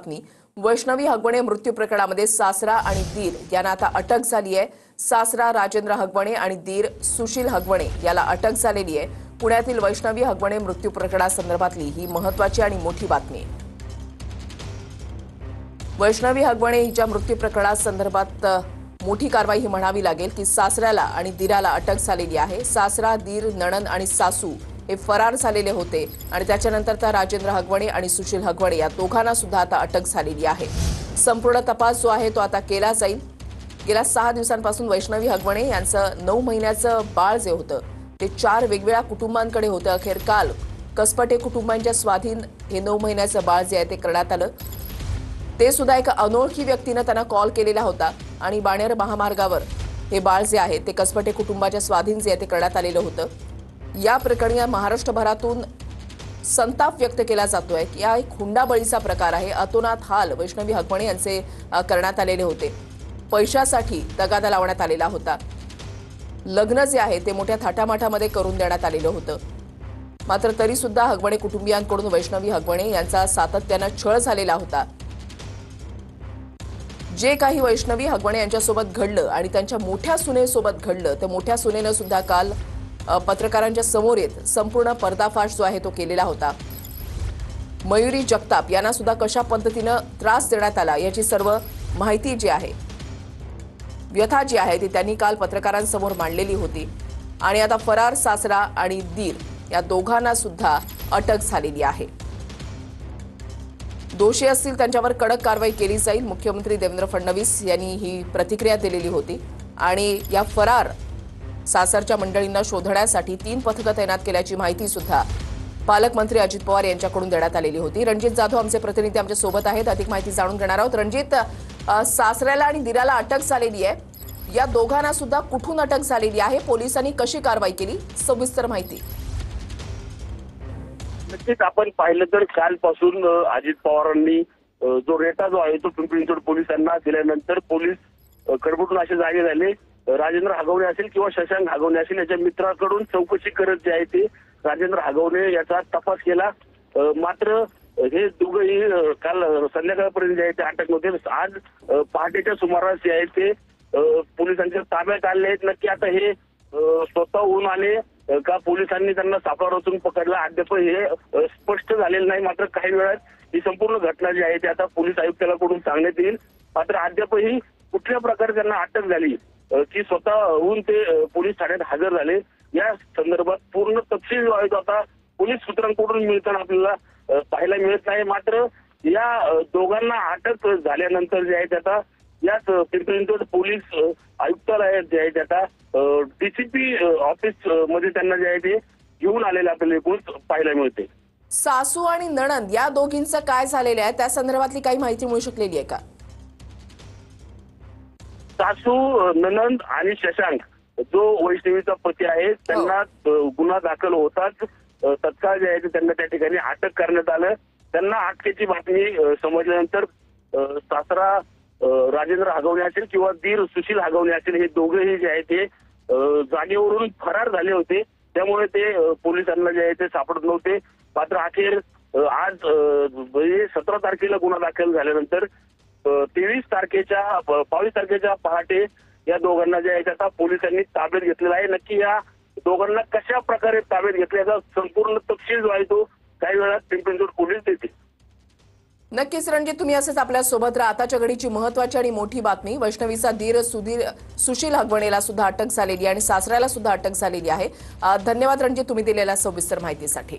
बातमी। वैष्णवी हगवणे मृत्यू प्रकरणामध्ये सासरा आणि दीर यांना आता अटक झाली आहे। सासरा राजेंद्र हगवणे आणि दीर सुशील हगवणे याला अटक झालेली आहे। पुण्यातील वैष्णवी हगवणे मृत्यू प्रकरणासंदर्भातली ही महत्त्वाची आणि मोठी बातमी आहे। वैष्णवी हगवणे हिच्या मृत्यू प्रकरणासंदर्भात मोठी कारवाई ही म्हणावी लागेल की सासऱ्याला आणि दीराला अटक झालेली आहे। सासरा, दीर, नणंद आणि सासू हे फरार झालेले होते आणि त्याच्यानंतर त्या राजेंद्र हगवणे आणि सुशील हगवणे या दोघांना सुद्धा आता अटक झालेली आहे। संपूर्ण तपास जो आहे तो आता केला जाईल। गेल्या 6 दिवसांपासून वैष्णवी हगवणे यांचं 9 महिन्याचं बाळ जे होतं ते 4 वेगवेगळ्या कुटुंबांकडे होतं। अखेर काल कसपटे कुटुंबांच्या स्वाधीन हे 9 महिन्याचं बाळ जे आहे ते करण्यात आलं। ते सुद्धा एका अनोळखी व्यक्तीने त्यांना कॉल केलेला होता आणि बाणेर महामार्गावर हे बाळ जे आहे ते कसपटे कुटुंबाच्या स्वाधीन जे आहे ते करण्यात आलेलं होतं। या प्रकरणी महाराष्ट्रभरातून संताप व्यक्त केला जातोय की हा एक हुंडाबळीचा प्रकार आहे। अतोनात हाल वैष्णवी हगवणे यांचे करण्यात आलेले होते। पैशासाठी तगादा लावण्यात आलेला होता। लग्न जे आहे ते मोठ्या थाटामाटामध्ये करून देण्यात आलेलं होतं। मात्र तरी सुद्धा हगवणे कुटुंबियांकडून वैष्णवी हगवणे यांचा सातत्यानं छळ झालेला होता। जे काही वैष्णवी हगवणे यांच्यासोबत घडलं आणि त्यांच्या मोठ्या सुनेसोबत घडलं ते मोठ्या सुनेनं सुद्धा काल पत्रकारांच्या समोर येत संपूर्ण पर्दाफाश जो आहे तो केलेला होता। मयुरी जगताप यांना सुद्धा कशा पद्धतीनं त्रास देण्यात आला याची सर्व माहिती जी आहे, व्यथा जी आहे ती त्यांनी काल पत्रकारांसमोर मांडलेली होती। आणि आता फरार सासरा आणि दीर या दोघांना सुद्धा अटक झालेली आहे। दोषी असतील त्यांच्यावर कडक कारवाई केली जाईल। मुख्यमंत्री देवेंद्र फडणवीस यांनी ही प्रतिक्रिया दिलेली होती आणि या फरार सासरच्या मंडळींना शोधण्यासाठी 3 पथकं तैनात केल्याची माहिती सुद्धा पालकमंत्री अजित पवार यांच्याकडून देण्यात आलेली होती। रणजित जाधव आमचे प्रतिनिधी आमच्या सोबत आहेत, अधिक माहिती जाणून घेणार आहोत। रणजित, सासऱ्याला आणि दिराला अटक झालेली आहे, या दोघांना सुद्धा कुठून अटक झालेली आहे, पोलिसांनी कशी कारवाई केली, सविस्तर माहिती। नक्कीच आपण पाहिलं तर कालपासून अजित पवारांनी जो रेटा जो आहे तो पिंपरी चिंचवड पोलिसांना दिल्यानंतर पोलीस खडबडून असे जागे झाले। राजेंद्र हगवणे असेल किंवा शशांक हगवणे असेल याच्या मित्राकडून चौकशी करत जे आहे ते राजेंद्र हगवणे याचा तपास केला। मात्र हे दोघंही काल संध्याकाळपर्यंत जे आहे ते अटक नव्हते। आज पहाटेच्या सुमारास जे आहे ते पोलिसांच्या ताब्यात आले आहेत। नक्की आता हे स्वतःहून आले का पोलिसांनी त्यांना सापळा रचून पकडला अद्याप हे स्पष्ट झालेलं नाही। मात्र काही वेळात ही संपूर्ण घटना जी आहे ती आता पोलीस आयुक्तांकडून सांगण्यात येईल। मात्र अद्यापही कुठल्या प्रकारे त्यांना अटक झाली की स्वतःहून ते पोलीस ठाण्यात हजर झाले या संदर्भात पूर्ण तपशील जो आहे तो आता पोलीस सूत्रांकडून मिळताना आपल्याला पाहायला मिळत नाही। मात्र या दोघांना अटक झाल्यानंतर जे आहे ते आता याच पिंपरी चिंचवड पोलीस आयुक्तालयात जे आहे ते आता डीसीपी ऑफिस मध्ये त्यांना जे आहे ते घेऊन आलेले आपल्याला एकूण पाहायला मिळते। सासू आणि नणंद या दोघींचं काय झालेलं आहे त्या संदर्भातली काही माहिती मिळू शकलेली आहे का? सासू, नणंद आणि शशांक जो वैष्णवीचा पती आहे त्यांना गुन्हा दाखल होताच तत्काळ जे आहे ते त्यांना त्या ठिकाणी अटक करण्यात आलं। त्यांना अटकेची बातमी समजल्यानंतर सासरा राजेंद्र हगवणे असेल किंवा दीर सुशील हगवणे असेल हे दोघेही जे आहे ते जागेवरून फरार झाले होते। त्यामुळे ते पोलिसांना जे आहे ते सापडत नव्हते। मात्र अखेर आज 17 तारखेला गुन्हा दाखल झाल्यानंतर 22 तारखेच्या पहाटे या दोघांना जे आहे आता पोलिसांनी ताब्यात घेतलेला आहे। नक्की या दोघांना कशा प्रकारे ताब्यात घेतल्याचा संपूर्ण तपशील जो आहे तो काही वेळात पिंपरी चिंचवड पोलीस देतील। नक्कीच रणजित, तुम्ही असेच आपल्या सोबत राहा। आताच्या घडीची महत्त्वाची आणि मोठी बातमी, वैष्णवीचा दीर सुशील हगवणेला सुद्धा अटक झालेली आणि सासऱ्याला सुद्धा अटक झालेली आहे। धन्यवाद रणजित, तुम्ही दिलेल्या सविस्तर माहितीसाठी।